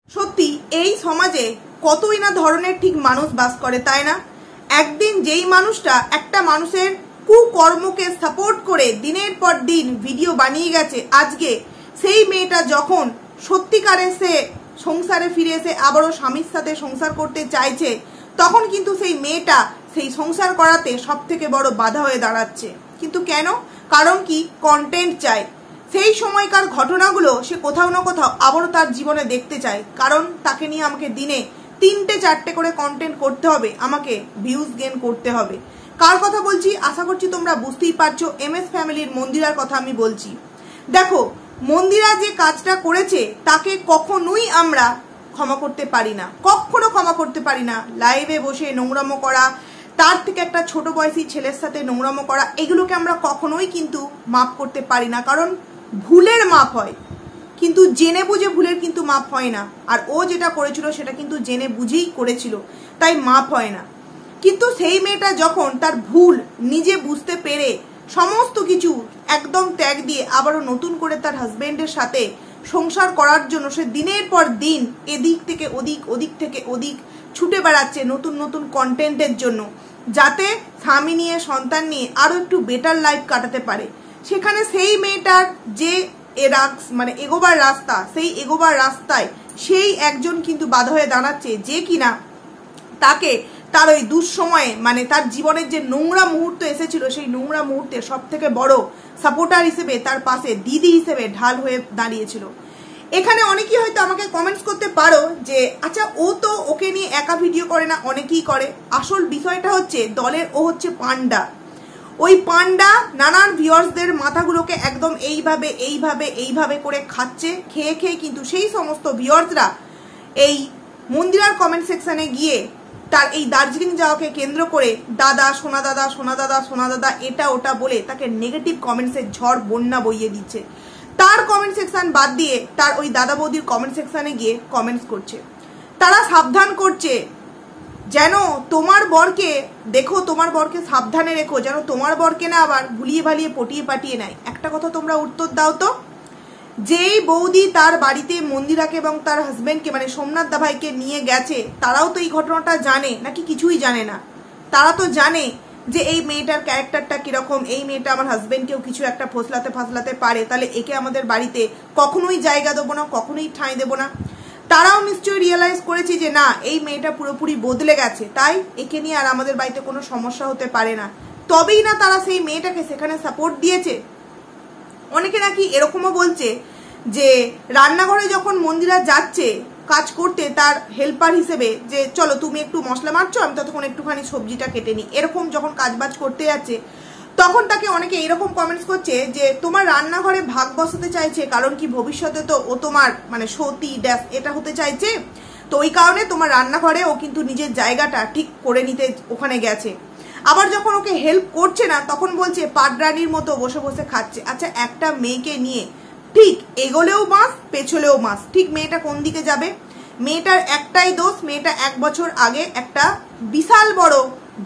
সত্যি এই সমাজে কতই না ধরনের ঠিক মানুষ বাস করে, তাই না? একদিন যেই মানুষটা একটা মানুষের কুকর্মকে সাপোর্ট করে দিনের পর দিন ভিডিও বানিয়ে গেছে, আজকে সেই মেয়েটা যখন সত্যিকারে সে সংসারে ফিরে এসে আবারও স্বামীর সাথে সংসার করতে চাইছে, তখন কিন্তু সেই মেয়েটা সেই সংসার করাতে সব থেকে বড় বাধা হয়ে দাঁড়াচ্ছে। কিন্তু কেন? কারণ কি? কন্টেন্ট চাই। সেই সময়কার ঘটনাগুলো সে কোথাও না কোথাও আবারও তার জীবনে দেখতে চায়, কারণ তাকে নিয়ে আমাকে দিনে 3-4টে করে কন্টেন্ট করতে হবে, আমাকে ভিউজ গেইন করতে হবে। কার কথা বলছি আশা করছি তোমরা বুঝতেই পারছো, MS ফ্যামিলির মন্দিরার কথা আমি বলছি। দেখো, মন্দিরা যে কাজটা করেছে তাকে কখনোই আমরা ক্ষমা করতে পারি না, কখনো ক্ষমা করতে পারি না। লাইভে বসে নোংরামো করা, তার থেকে একটা ছোট বয়সী ছেলের সাথে নোংরামো করা, এগুলোকে আমরা কখনোই কিন্তু মাপ করতে পারি না। কারণ ভুলের মাপ হয়, কিন্তু জেনে বুঝে ভুলের কিন্তু মাপ হয় না। আর ও যেটা করেছিল সেটা কিন্তু জেনে বুঝেই করেছিল, তাই মাপ হয় না। কিন্তু সেই মেয়েটা যখন তার ভুল নিজে বুঝতে পেরে সমস্ত কিছু একদম ত্যাগ দিয়ে আবারও নতুন করে তার হাজবেন্ডের সাথে সংসার করার জন্য সে দিনের পর দিন এদিক থেকে ওদিক, ওদিক থেকে ওদিক ছুটে বেড়াচ্ছে নতুন নতুন কন্টেন্টের জন্য, যাতে স্বামী নিয়ে সন্তান নিয়ে আরও একটু বেটার লাইফ কাটাতে পারে। সেখানে সেই মেয়েটার যে এগোবার রাস্তা, সেই এগোবার রাস্তায় সেই একজন কিন্তু বাধা হয়ে দাঁড়াচ্ছে, যে কিনা তাকে তার ওই দুঃসময়ে তার জীবনের যে নোংরা মুহূর্ত এসেছিল, সেই নোংরা মুহূর্তে সব থেকে বড় সাপোর্টার হিসেবে তার পাশে দিদি হিসেবে ঢাল হয়ে দাঁড়িয়েছিল। এখানে অনেকেই হয়তো আমাকে কমেন্টস করতে পারো যে আচ্ছা, ও তো ওকে নিয়ে একা ভিডিও করে না, অনেকেই করে। আসল বিষয়টা হচ্ছে দলের ও হচ্ছে পান্ডা। ওই পান্ডা নানান ভিউয়ার্সদের মাথাগুলোকে একদম এইভাবে এইভাবে এইভাবে করে খাচ্ছে। খেয়ে খেয়ে কিন্তু সেই সমস্ত ভিউয়ার্সরা এই মন্দিরার কমেন্ট সেকশনে গিয়ে তার এই দার্জিলিং যাওয়াকে কেন্দ্র করে দাদা, সোনা দাদা, সোনা দাদা, সোনা দাদা, এটা ওটা বলে তাকে নেগেটিভ কমেন্টসের ঝড় বন্যা বইয়ে দিচ্ছে। তার কমেন্ট সেকশন বাদ দিয়ে তার ওই দাদা বৌদির কমেন্ট সেকশনে গিয়ে কমেন্টস করছে। তারা সাবধান করছে, যেন তোমার বরকে দেখো, তোমার বরকে সাবধানে রেখো, যেন তোমার বরকে না আবার ভুলিয়ে ভালিয়ে পটিয়ে পাঠিয়ে নেয়। একটা কথা তোমরা উত্তর দাও তো, যেই বৌদি তার বাড়িতে মন্দিরাকে এবং তার হাজবেন্ডকে সোমনাথ দাভাইকে নিয়ে গেছে, তারাও তো এই ঘটনাটা জানে নাকি কিছুই জানে না? তারা তো জানে যে এই মেয়েটার ক্যারেক্টারটা কিরকম, এই মেয়েটা আমার হাজবেন্ডকেও কিছু একটা ফাসলাতে পারে, তাহলে একে আমাদের বাড়িতে কখনোই জায়গা দেবো না, কখনোই ঠাঁই দেবো না। তারাও নিশ্চয়ই রিয়েলাইজ করেছে যে না, এই মেয়েটা পুরোপুরি বদলে গেছে, তাই একে নিয়ে আর আমাদের বাড়িতে কোনো সমস্যা হতে পারে না। তবেই না তারা সেই মেয়েটাকে সেখানে সাপোর্ট দিয়েছে। অনেকে নাকি এরকমও বলছে যে রান্নাঘরে যখন মন্দিরা যাচ্ছে কাজ করতে তার হেল্পার হিসেবে, যে চলো তুমি একটু মশলা মারছো, আমি ততক্ষণ একটুখানি সবজিটা কেটে নিই, এরকম যখন কাজবাজ করতে যাচ্ছে তখন তাকে অনেকে এরকম কমেন্টস করছে যে তোমার রান্নাঘরে ভাগ বসাতে চাইছে, কারণ কি ভবিষ্যতে তো ও তোমার সতী ড্যাশ এটা হতে চাইছে, তো ওই কারণে তোমার রান্নাঘরে ও কিন্তু নিজের জায়গাটা ঠিক করে নিতে ওখানে গেছে। আবার যখন ওকে হেল্প করছে না তখন বলছে পাটরানির মতো বসে বসে খাচ্ছে। আচ্ছা, একটা মেয়েকে নিয়ে ঠিক এগোলেও মাস পেছলেও মাস, ঠিক মেয়েটা কোন দিকে যাবে? মেয়েটার একটাই দোষ, মেয়েটা 1 বছর আগে একটা বিশাল বড়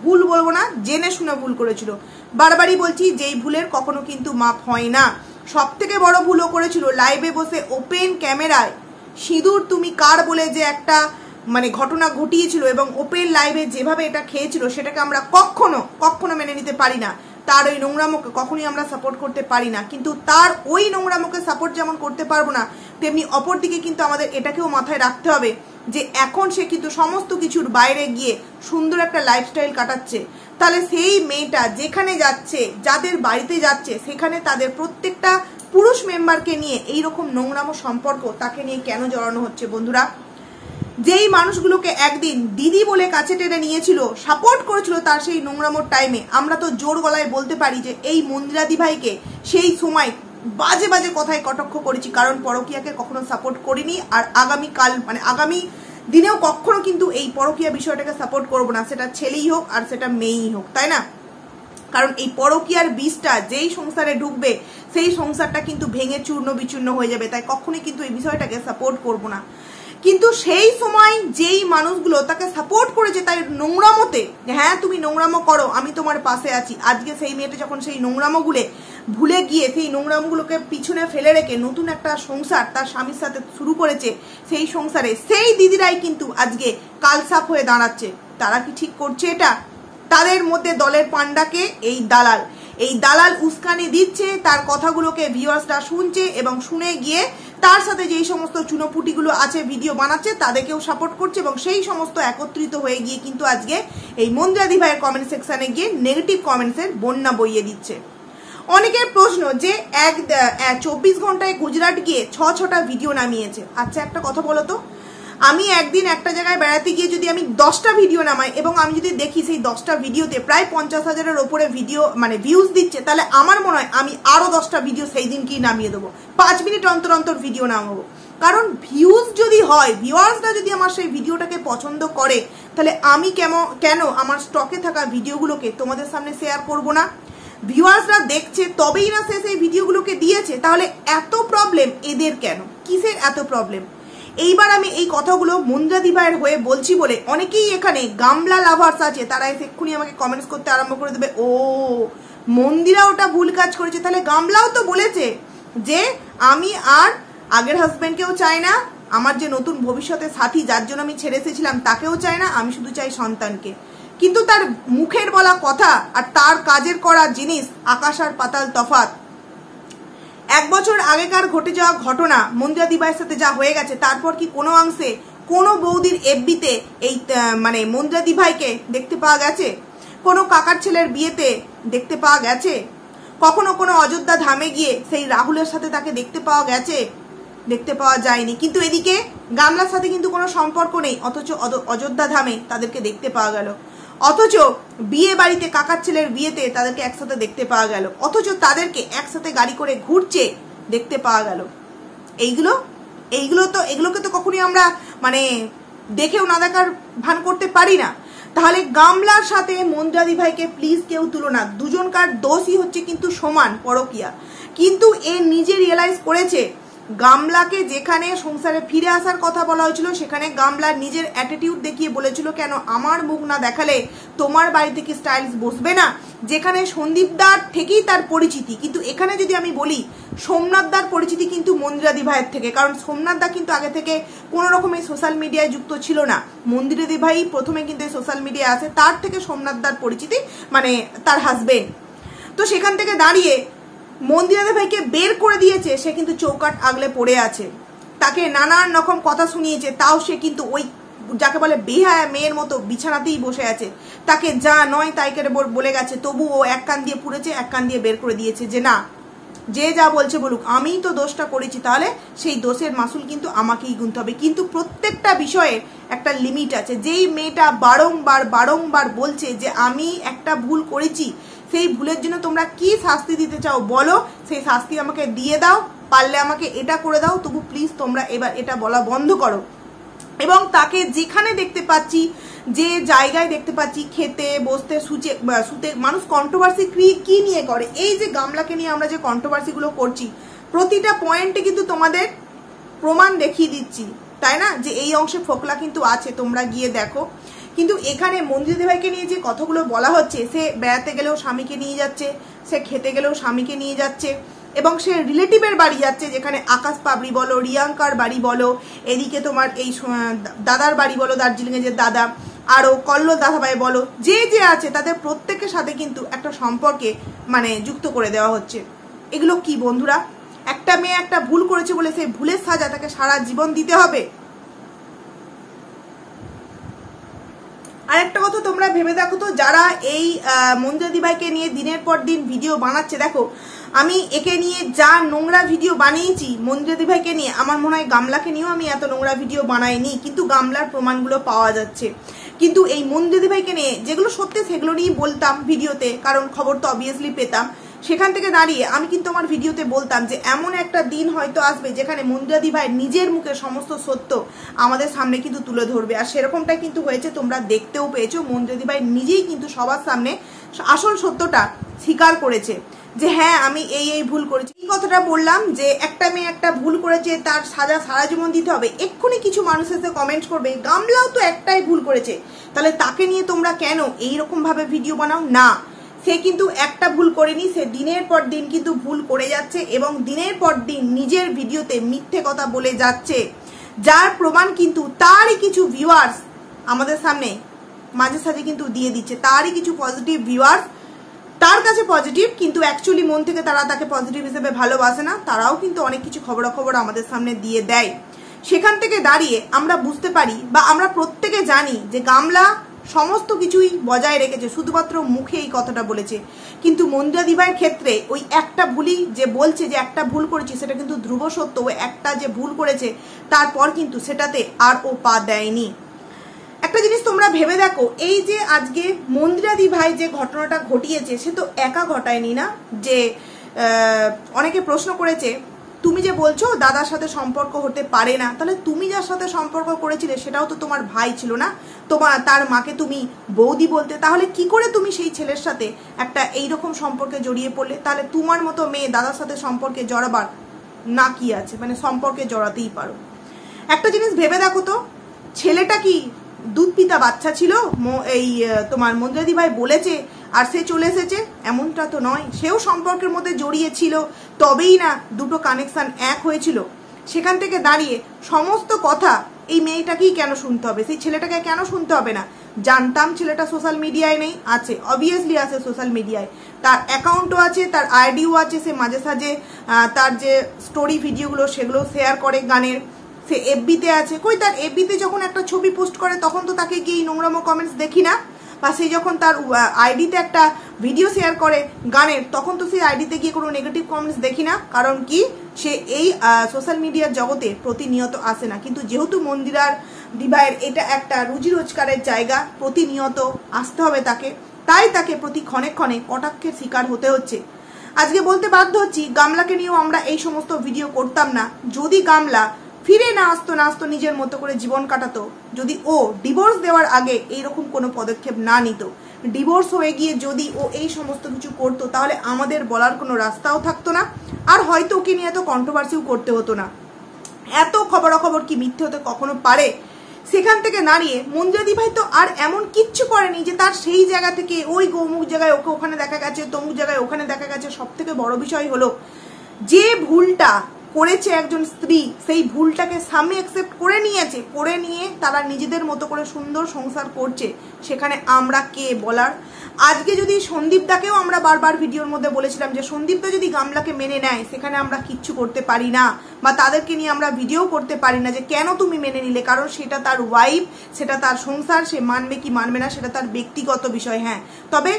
ভুল, বলবো না, জেনে শুনে ভুল করেছিল। বারবারই বলছি, যেই ভুলের কখনো কিন্তু মাপ হয় না। সব থেকে বড় ভুলও করেছিল লাইভে বসে ওপেন ক্যামেরায় সিঁদুর তুমি কার বলে যে একটা ঘটনা ঘটিয়েছিল, এবং ওপেন লাইভে যেভাবে এটা খেয়েছিল সেটাকে আমরা কখনো মেনে নিতে পারি না। তার ওই নোংরামোকে কখনোই আমরা সাপোর্ট করতে পারি না। কিন্তু তার ওই নোংরামোকে সাপোর্ট যেমন করতে পারবো না, তেমনি অপরদিকে কিন্তু আমাদের এটাকেও মাথায় রাখতে হবে যে এখন সে কিন্তু সমস্ত কিছুর বাইরে গিয়ে সুন্দর একটা লাইফস্টাইল কাটাচ্ছে। তাহলে সেই মেয়েটা যেখানে যাচ্ছে, যাদের বাড়িতে যাচ্ছে, সেখানে তাদের প্রত্যেকটা পুরুষ মেম্বারকে নিয়ে এইরকম নোংরামো সম্পর্ক তাকে নিয়ে কেন জড়ানো হচ্ছে? বন্ধুরা, যেই মানুষগুলোকে একদিন দিদি বলে কাছে টেনে নিয়েছিল, সাপোর্ট করেছিল তার সেই নোংরামোর টাইমে, আমরা তো জোর গলায় বলতে পারি যে এই মন্দিরাদি ভাইকে সেই সময় বাজে বাজে কথায় কটাক্ষ করেছি, কারণ পরকীয়াকে কখনো সাপোর্ট করিনি, আর আগামী দিনেও কখনো কিন্তু এই পরকীয়া বিষয়টাকে সাপোর্ট করবো না, সেটা ছেলেই হোক আর সেটা মেয়েই হোক, তাই না? কারণ এই পরকীয়ার বীজটা যেই সংসারে ঢুকবে সেই সংসারটা কিন্তু ভেঙে চূর্ণ বিচূর্ণ হয়ে যাবে, তাই কখনোই কিন্তু এই বিষয়টাকে সাপোর্ট করবো না। কিন্তু সেই সময় যেই মানুষগুলো তাকে সাপোর্ট করেছে তাই নোংরামোতে, হ্যাঁ তুমি নোংরামো করো, আমি তোমার পাশে আছি, আজকে সেই মেয়েটা যখন সেই নোংরামোগুলো ভুলে গিয়ে সেই নোংরামগুলোকে পিছনে ফেলে রেখে নতুন একটা সংসার তার স্বামীর সাথে শুরু করেছে, সেই সংসারে সেই দিদিরাই কিন্তু আজকে কালসাপ হয়ে দাঁড়াচ্ছে। তারা কি ঠিক করছে এটা? তাদের মধ্যে দলের পান্ডাকে এই দালাল উস্কানি দিচ্ছে, তার কথাগুলোকে ভিউয়ার্সরা শুনছে এবং শুনে গিয়ে তার সাথে যেই সমস্ত চুনোপুটিগুলো আছে ভিডিও বানাচ্ছে তাদেরকেও সাপোর্ট করছে এবং সেই সমস্ত একত্রিত হয়ে গিয়ে কিন্তু আজকে এই মন্দিরাদি ভাইয়ের কমেন্ট সেকশনে গিয়ে নেগেটিভ কমেন্টসের বন্যা বইয়ে দিচ্ছে। অনেকের প্রশ্ন যে 24 ঘন্টায় গুজরাট গিয়ে 6টা ভিডিও নামিয়েছে। আচ্ছা একটা কথা বলো তো, আমি একদিন একটা জায়গায় বেড়াতে গিয়ে যদি আমি 10টা ভিডিও নামাই এবং আমি যদি দেখি সেই 10টা ভিডিওতে প্রায় 50,000-এর ওপরে ভিডিও ভিউজ দিচ্ছে, তাহলে আমার মনে হয় আমি আরো 10টা ভিডিও সেই দিনকেই নামিয়ে দেবো, 5 মিনিট অন্তর অন্তর ভিডিও নামাবো। কারণ ভিউজ যদি হয়, ভিউয়ার্সরা যদি আমার সেই ভিডিওটাকে পছন্দ করে, তাহলে আমি কেন আমার স্টকে থাকা ভিডিওগুলোকে তোমাদের সামনে শেয়ার করব না? ভিউয়ার্সরা দেখছে তবেই না সেই ভিডিওগুলোকে দিয়েছে, তাহলে এত প্রবলেম এদের কেন? কিসের এত প্রবলেম? এইবার আমি এই কথাগুলো মন্দিরাদি ভাইয়ের হয়ে বলছি বলে অনেকেই এখানে গামলা লাভার্স আছে, তারা এক্ষুনি আমাকে কমেন্টস করতে আরম্ভ করে দেবে, ও মন্দিরা ওটা ভুল কাজ করেছে। তাহলে গামলাও তো বলেছে যে আমি আর আগের হাজবেন্ডকেও চাই না, আমার যে নতুন ভবিষ্যতের সাথী যার জন্য আমি ছেড়ে এসেছিলাম তাকেও চাই না, আমি শুধু চাই সন্তানকে। কিন্তু তার মুখের বলা কথা আর তার কাজের করা জিনিস আকাশ আর পাতাল তফাৎ। 1 বছর আগেকার ঘটে যাওয়া ঘটনা মন্দিরাদি ভাইয়ের সাথে যা হয়ে গেছে, তারপর কি কোনো অংশে কোনো বৌদির এফবিতে এই মন্দিরাদি ভাইকে দেখতে পাওয়া গেছে? কোনো কাকার ছেলের বিয়েতে দেখতে পাওয়া গেছে? কখনো কোনো অযোধ্যা ধামে গিয়ে সেই রাহুলের সাথে তাকে দেখতে পাওয়া গেছে? দেখতে পাওয়া যায়নি। কিন্তু এদিকে গামলার সাথে কিন্তু কোনো সম্পর্ক নেই, অথচ অযোধ্যা ধামে তাদেরকে দেখতে পাওয়া গেল। অথচ বিয়ে বাড়িতে কাকার ছেলের বিয়েতে তাদেরকে একসাথে দেখতে পাওয়া গেল, অথচ তাদেরকে একসাথে গাড়ি করে ঘুরছে দেখতে পাওয়া গেল। এগুলোকে তো কখনোই আমরা দেখেও না দেখার ভান করতে পারি না। তাহলে গামলার সাথে মন্দিরাদি ভাইকে প্লিজ কেউ তুলনা, দুজনকার দোষই হচ্ছে কিন্তু সমান, পরকিয়া। কিন্তু এ নিজে রিয়েলাইজ করেছে গামলাকে যেখানে সংসারে ফিরে আসার কথা বলা হয়েছিল, সেখানে গামলার নিজের অ্যাটিটিউড দেখিয়ে বলেছিল, কেন আমার মুখ না দেখালে তোমার বাড়িতে কি স্টাইলস বসবে না? যেখানে সন্দীপদার থেকেই তার পরিচিতি, কিন্তু এখানে যদি আমি বলি সোমনাথদার পরিচিতি কিন্তু মন্দিরাদি ভাইয়ের থেকে, কারণ সোমনাথদা কিন্তু আগে থেকে কোনো রকমের সোশ্যাল মিডিয়ায় যুক্ত ছিল না। মন্দিরাদি ভাই প্রথমে কিন্তু সোশ্যাল মিডিয়ায় আসে, তার থেকে সোমনাথদার পরিচিতি তার হাজবেন্ড। তো সেখান থেকে দাঁড়িয়ে মন্দিরাদি ভাইকে বের করে দিয়েছে, সে কিন্তু চৌকাট আগলে পড়ে আছে, তাকে নানান রকম কথা শুনিয়েছে, তাও সে কিন্তু ওই যাকে বলে বেহায়া মেয়ের মতো বিছানাতেই বসে আছে। তাকে যা নয় তাই করে বলে গেছে, তবু ও এক কান দিয়ে পুড়েছে, এক কান দিয়ে বের করে দিয়েছে যে না, যে যা বলছে বলুক, আমিই তো দোষটা করেছি, তাহলে সেই দোষের মাসুল কিন্তু আমাকেই গুনতে হবে। কিন্তু প্রত্যেকটা বিষয়ে একটা লিমিট আছে। যেই মেয়েটা বারংবার বলছে যে আমি একটা ভুল করেছি, সেই ভুলের জন্য তোমরা কি শাস্তি দিতে চাও বলো, সেই শাস্তি আমাকে দিয়ে দাও, পারলে আমাকে এটা করে দাও, তবু প্লিজ তোমরা এবার এটা বলা বন্ধ করো। এবং তাকে যেখানে দেখতে পাচ্ছি, যে জায়গায় দেখতে পাচ্ছি, খেতে বসতে শুতে মানুষ কন্ট্রোভার্সি কি নিয়ে করে, এই যে গামলাকে নিয়ে আমরা যে কন্ট্রোভার্সিগুলো করছি, প্রতিটা পয়েন্টে কিন্তু তোমাদের প্রমাণ দেখিয়ে দিচ্ছি, তাই না, যে এই অংশে ফোকলা কিন্তু আছে, তোমরা গিয়ে দেখো। কিন্তু এখানে মন্দিরাদি ভাইকে নিয়ে যে কথাগুলো বলা হচ্ছে, সে বেড়াতে গেলেও স্বামীকে নিয়ে যাচ্ছে, সে খেতে গেলেও স্বামীকে নিয়ে যাচ্ছে, এবং সে রিলেটিভের বাড়ি যাচ্ছে, যেখানে আকাশ পাবড়ি বলো, রিয়াঙ্কার বাড়ি বলো, এদিকে তোমার এই দাদার বাড়ি বলো, দার্জিলিংয়ে যে দাদা, আরও কল্লোল দাদাভাই বলো, যে আছে তাদের প্রত্যেকের সাথে কিন্তু একটা সম্পর্কে যুক্ত করে দেওয়া হচ্ছে। এগুলো কি বন্ধুরা? একটা মেয়ে একটা ভুল করেছে বলে সেই ভুলের সাজা তাকে সারা জীবন দিতে হবে? আর একটা কথা তোমরা ভেবে দেখো তো, যারা এই মন্দিরাদি ভাইকে নিয়ে দিনের পর দিন ভিডিও বানাচ্ছে, দেখো আমি একে নিয়ে যা নোংরা ভিডিও বানিয়েছি মন্দিরাদি ভাইকে নিয়ে, আমার মনে হয় গামলাকে নিয়েও আমি এত নোংরা ভিডিও বানাইনি, কিন্তু গামলার প্রমাণগুলো পাওয়া যাচ্ছে। কিন্তু এই মন্দিরাদি ভাইকে নিয়ে যেগুলো সত্যি সেগুলো নিয়েই বলতাম ভিডিওতে, কারণ খবর তো অবভিয়াসলি পেতাম। সেখান থেকে দাঁড়িয়ে আমি কিন্তু আমার ভিডিওতে বলতাম যে এমন একটা দিন হয়তো আসবে যেখানে মন্দিরাদি ভাই নিজের মুখে সমস্ত সত্য আমাদের সামনে কিন্তু তুলে ধরবে, আর সেরকমটাই কিন্তু হয়েছে, তোমরা দেখতেও পেয়েছো। মন্দিরাদি ভাই নিজেই কিন্তু সবার সামনে আসল সত্যটা স্বীকার করেছে যে হ্যাঁ আমি এই ভুল করেছি। এই কথাটা বললাম যে একটা মেয়ে একটা ভুল করেছে, তার সাজা সারা জীবন দিতে হবে। এক্ষুনি কিছু মানুষ এসে কমেন্ট করবে, গামলাও তো একটাই ভুল করেছে, তাহলে তাকে নিয়ে তোমরা কেন এইরকম ভাবে ভিডিও বানাও না? সে কিন্তু একটা ভুল করেনি, সে দিনের পর দিন কিন্তু ভুল করে যাচ্ছে এবং দিনের পর দিন নিজের ভিডিওতে মিথ্যে কথা বলে যাচ্ছে, যার প্রমাণ কিন্তু তারই কিছু ভিউয়ার্স আমাদের সামনে মাঝে সাঝে কিন্তু দিয়ে দিচ্ছে। তারই কিছু পজিটিভ ভিউয়ার্স তার কাছে পজিটিভ, কিন্তু অ্যাকচুয়ালি মন থেকে তারা তাকে পজিটিভ হিসেবে ভালোবাসে না, তারাও কিন্তু অনেক কিছু খবরাখবর আমাদের সামনে দিয়ে দেয়। সেখান থেকে দাঁড়িয়ে আমরা বুঝতে পারি বা আমরা প্রত্যেকে জানি যে গামলা সমস্ত কিছুই বজায় রেখেছে, শুধুমাত্র মুখে এই কথাটা বলেছে। কিন্তু মন্দিরাদিভাইয়ের ক্ষেত্রে ওই একটা ভুলই যে বলছে যে একটা ভুল করেছি, সেটা কিন্তু ধ্রুব সত্য। ও একটা যে ভুল করেছে তারপর কিন্তু সেটাতে আর ও পা দেয়নি। একটা জিনিস তোমরা ভেবে দেখো, এই যে আজকে মন্দিরাদিভাই যে ঘটনাটা ঘটিয়েছে সে তো একা ঘটায়নি না। যে অনেকে প্রশ্ন করেছে, তুমি যে বলছো দাদার সাথে সম্পর্ক হতে পারে না, তাহলে তুমি যার সাথে সম্পর্ক করেছিলে সেটাও তো তোমার ভাই ছিল না, তার মাকে তুমি বৌদি বলতে, তাহলে কি করে তুমি সেই ছেলের সাথে একটা এইরকম সম্পর্কে জড়িয়ে পড়লে? তাহলে তোমার মতো মেয়ে দাদার সাথে সম্পর্কে জড়াবার না কি আছে, মানে সম্পর্কে জড়াতেই পারো। একটা জিনিস ভেবে দেখো তো, ছেলেটা কি দুধ পিতা বাচ্চা ছিল? এই তোমার মন্দিরাদিভাই বলেছে আর সে চলে এসেছে, এমনটা তো নয়। সেও সম্পর্কের মধ্যে জড়িয়ে ছিল, তবেই না দুটো কানেকশন এক হয়েছিল। সেখান থেকে দাঁড়িয়ে সমস্ত কথা এই মেয়েটাকেই কেন শুনতে হবে, সেই ছেলেটাকে কেন শুনতে হবে না? জানতাম ছেলেটা সোশ্যাল মিডিয়ায় নেই, আছে, অবভিয়াসলি আছে সোশ্যাল মিডিয়ায়, তার অ্যাকাউন্টও আছে, তার আইডিও আছে, সে মাঝে সাঝে তার যে স্টোরি ভিডিওগুলো সেগুলো শেয়ার করে গানের, সে এফবিতে আছে। কই তার এফবিতে যখন একটা ছবি পোস্ট করে তখন তো তাকে গিয়ে নোংরামো কমেন্টস দেখি না, বা সে যখন তার আইডিতে একটা ভিডিও শেয়ার করে গানের তখন তো সেই আইডিতে গিয়ে কোনো নেগেটিভ কমেন্টস দেখি না। কারণ কি, সে এই সোশ্যাল মিডিয়ার জগতে প্রতিনিয়ত আসে না। কিন্তু যেহেতু মন্দিরাদিভাইয়ের এটা একটা রুজি রোজগারের জায়গা, প্রতিনিয়ত আসতে হবে তাকে, তাই তাকে প্রতি ক্ষণে ক্ষণে কটাক্ষের শিকার হতে হচ্ছে। আজকে বলতে বাধ্য হচ্ছি, গামলাকে নিয়েও আমরা এই সমস্ত ভিডিও করতাম না যদি গামলা ফিরে না আসতো নিজের মতো করে জীবন কাটাতো, যদি ও ডিভোর্স দেওয়ার আগে এইরকম কোনো পদক্ষেপ না নিত। ডিভোর্স হয়ে গিয়ে যদি ও এই সমস্ত কিছু করতো তাহলে আমাদের বলার কোনো রাস্তাও থাকতো না, আর হয়তো ওকে নিয়ে এত কন্ট্রোভার্সিও করতে হতো না। এত খবরাখবর কি মিথ্যে হতে কখনো পারে? সেখান থেকে দাঁড়িয়ে মন্দিরাদিভাই তো আর এমন কিচ্ছু করেনি যে তার সেই জায়গা থেকে ওই অমুক জায়গায় ওকে ওখানে দেখা গেছে, তমুক জায়গায় ওখানে দেখা গেছে। সব থেকে বড় বিষয় হলো যে ভুলটা করেছে একজন স্ত্রী, সেই ভুলটাকে স্বামী অ্যাকসেপ্ট করে নিয়েছে, করে নিয়ে তারা নিজেদের মতো করে সুন্দর সংসার করছে। সেখানে আমরা কে বলার? আজকে যদি সন্দীপদাকেও আমরা বারবার ভিডিওর মধ্যে বলেছিলাম যে সন্দীপদা যদি গামলাকে মেনে নেয় সেখানে আমরা কিচ্ছু করতে পারি না, বা তাদেরকে নিয়ে আমরা ভিডিও করতে পারি না যে কেন তুমি মেনে নিলে, কারণ সেটা তার ওয়াইফ, সেটা তার সংসার, সে মানবে কি মানবে না সেটা তার ব্যক্তিগত বিষয়। হ্যাঁ, তবে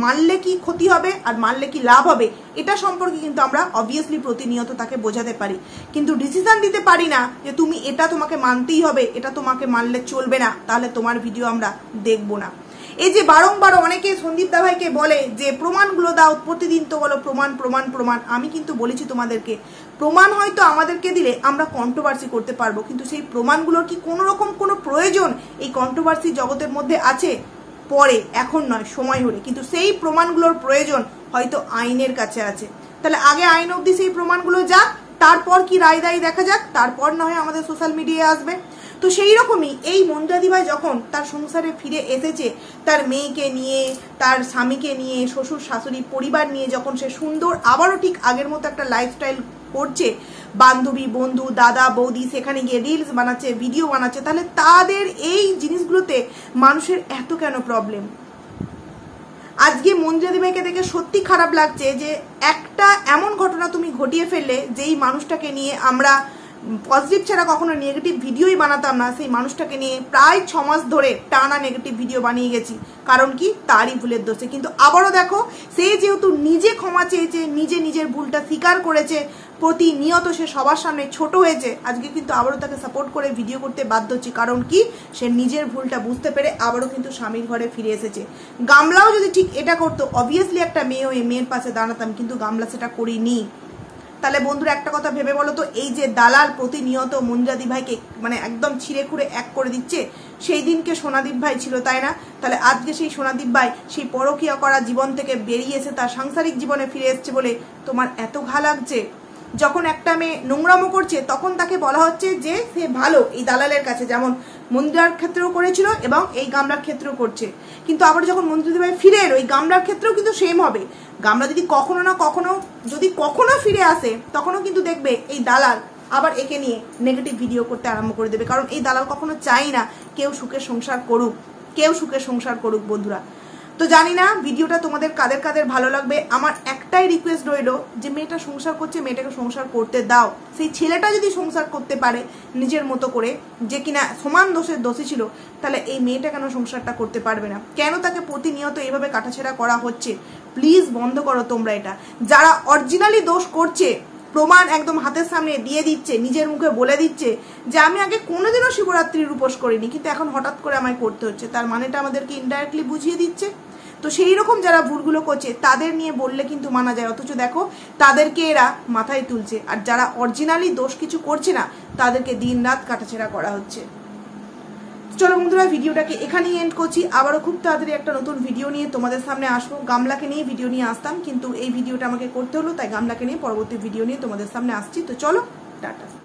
মানলে কি ক্ষতি হবে আর মানলে কি লাভ হবে এটা সম্পর্কে কিন্তু আমরা অবভিয়াসলি প্রতিনিয়ত তাকে বোঝাতে পারি, কিন্তু ডিসিশন দিতে পারি না যে তুমি এটা তোমাকে মানতেই হবে, এটা তোমাকে মানলে চলবে না, তাহলে তোমার ভিডিও আমরা দেখবো না। এই যে বারংবার অনেকে সন্দীপদা ভাইকে বলে যে প্রমাণগুলো দাও, প্রতিদিন তো বলো প্রমাণ প্রমাণ প্রমাণ। আমি কিন্তু বলেছি তোমাদেরকে, প্রমাণ হয়তো আমাদেরকে দিলে আমরা কন্ট্রোভার্সি করতে পারবো, কিন্তু সেই প্রমাণগুলোর কি কোনো রকম কোনো প্রয়োজন এই কন্ট্রোভার্সি জগতের মধ্যে আছে? পরে, এখন নয়, সময় হলে। কিন্তু সেই প্রমাণগুলোর প্রয়োজন হয়তো আইনের কাছে আছে। তাহলে আগে আইন অবধি সেই প্রমাণগুলো যাক, তারপর কি রায় দায়ী দেখা যাক, তারপর না হয় আমাদের সোশ্যাল মিডিয়ায় আসবে। তো সেই রকমই এই মন্দিরাদিভাই যখন তার সংসারে ফিরে এসেছে, তার মেয়েকে নিয়ে, তার স্বামীকে নিয়ে, শ্বশুর শাশুড়ি পরিবার নিয়ে যখন সে সুন্দর আবারও ঠিক আগের মতো একটা লাইফস্টাইল করছে, বান্ধবী বন্ধু দাদা বৌদি সেখানে গিয়ে রিলস বানাচ্ছে, ভিডিও বানাচ্ছে, তাহলে তাদের এই জিনিসগুলোতে মানুষের এত কেন প্রবলেম? আজকে মন্দিরাদিভাইকে দেখে সত্যি খারাপ লাগছে যে একটা এমন ঘটনা তুমি ঘটিয়ে ফেললে যেই মানুষটাকে নিয়ে আমরা পজিটিভ ছাড়া কখনো নেগেটিভ ভিডিওই বানাতাম না, সেই মানুষটাকে নিয়ে প্রায় 6 মাস ধরে টানা নেগেটিভ ভিডিও বানিয়ে গেছি। কারণ কি, তারই ভুলের দোষে। কিন্তু আবারও দেখো, সে যেহেতু নিজে ক্ষমা চেয়েছে, নিজের ভুলটা স্বীকার করেছে, প্রতিনিয়ত সে সবার সামনে ছোট হয়েছে, আজকে কিন্তু আবারও তাকে সাপোর্ট করে ভিডিও করতে বাধ্য হচ্ছে। কারণ কি, সে নিজের ভুলটা বুঝতে পেরে আবারও কিন্তু স্বামীর ঘরে ফিরে এসেছে। গামলাও যদি ঠিক এটা করতো, অবভিয়াসলি একটা মেয়ে হয়ে মেয়ের পাশে দাঁড়াতাম, কিন্তু গামলা সেটা করিনি। তাহলে বন্ধুরা একটা কথা ভেবে বলো তো, এই যে দালাল প্রতিনিয়ত মন্দিরাদিভাইকে মানে একদম ছিঁড়ে খুঁড়ে এক করে দিচ্ছে, সেই দিনকে সোনাদীপ ভাই ছিল, তাই না? তাহলে আজকে সেই সোনাদীপ ভাই সেই পরকীয়া করা জীবন থেকে বেরিয়ে এসে তার সাংসারিক জীবনে ফিরে এসছে বলে তোমার এত ঘা লাগছে? যখন একটা মেয়ে নোংরামো করছে তখন তাকে বলা হচ্ছে যে সে ভালো, এই দালালের কাছে। যেমন মন্দিরার ক্ষেত্রেও করেছিল এবং এই গামলার ক্ষেত্রেও করছে। কিন্তু আবার যখন মন্ত্রী দিদিভাই ফিরে এলো, এই গামলার ক্ষেত্রেও কিন্তু সেম হবে। গামলা যদি কখনো না কখনো যদি কখনো ফিরে আসে, তখনও কিন্তু দেখবে এই দালাল আবার একে নিয়ে নেগেটিভ ভিডিও করতে আরম্ভ করে দেবে। কারণ এই দালাল কখনো চাই না কেউ সুখে সংসার করুক, কেউ সুখে সংসার করুক বন্ধুরা। তো জানি না ভিডিওটা তোমাদের কাদের কাদের ভালো লাগবে। আমার একটাই রিকোয়েস্ট রইল যে মেয়েটা সংসার করছে, মেয়েটাকে সংসার করতে দাও। সেই ছেলেটা যদি সংসার করতে পারে নিজের মতো করে, যে কিনা সমান দোষের দোষী ছিল, তাহলে এই মেয়েটা কেন সংসারটা করতে পারবে না? কেন তাকে প্রতিনিয়ত এইভাবে কাটাছেড়া করা হচ্ছে? প্লিজ বন্ধ করো তোমরা এটা। যারা অরিজিনালি দোষ করছে, প্রমাণ একদম হাতের সামনে দিয়ে দিচ্ছে, নিজের মুখে বলে দিচ্ছে যে আমি আগে কোনোদিনও শিবরাত্রির উপোস করিনি, কিন্তু এখন হঠাৎ করে আমায় করতে হচ্ছে, তার মানেটা আমাদেরকে ইনডাইরেক্টলি বুঝিয়ে দিচ্ছে। তো সেই রকম যারা ভুলগুলো করছে তাদের নিয়ে বললে কিন্তু মানা যায়, অথচ দেখো তাদেরকে এরা মাথায় তুলছে। আর যারা অরিজিনালি দোষ কিছু করছে না, তাদেরকে দিন রাত কাটাছেড়া করা হচ্ছে। চলো বন্ধুরা, ভিডিওটাকে এখানেই এন্ড করছি। আবারও খুব তাড়াতাড়ি একটা নতুন ভিডিও নিয়ে তোমাদের সামনে আসবো। গামলাকে নিয়ে ভিডিও নিয়ে আসতাম, কিন্তু এই ভিডিওটা আমাকে করতে হলো, তাই গামলাকে নিয়ে পরবর্তী ভিডিও নিয়ে তোমাদের সামনে আসছি। তো চলো, টাটা।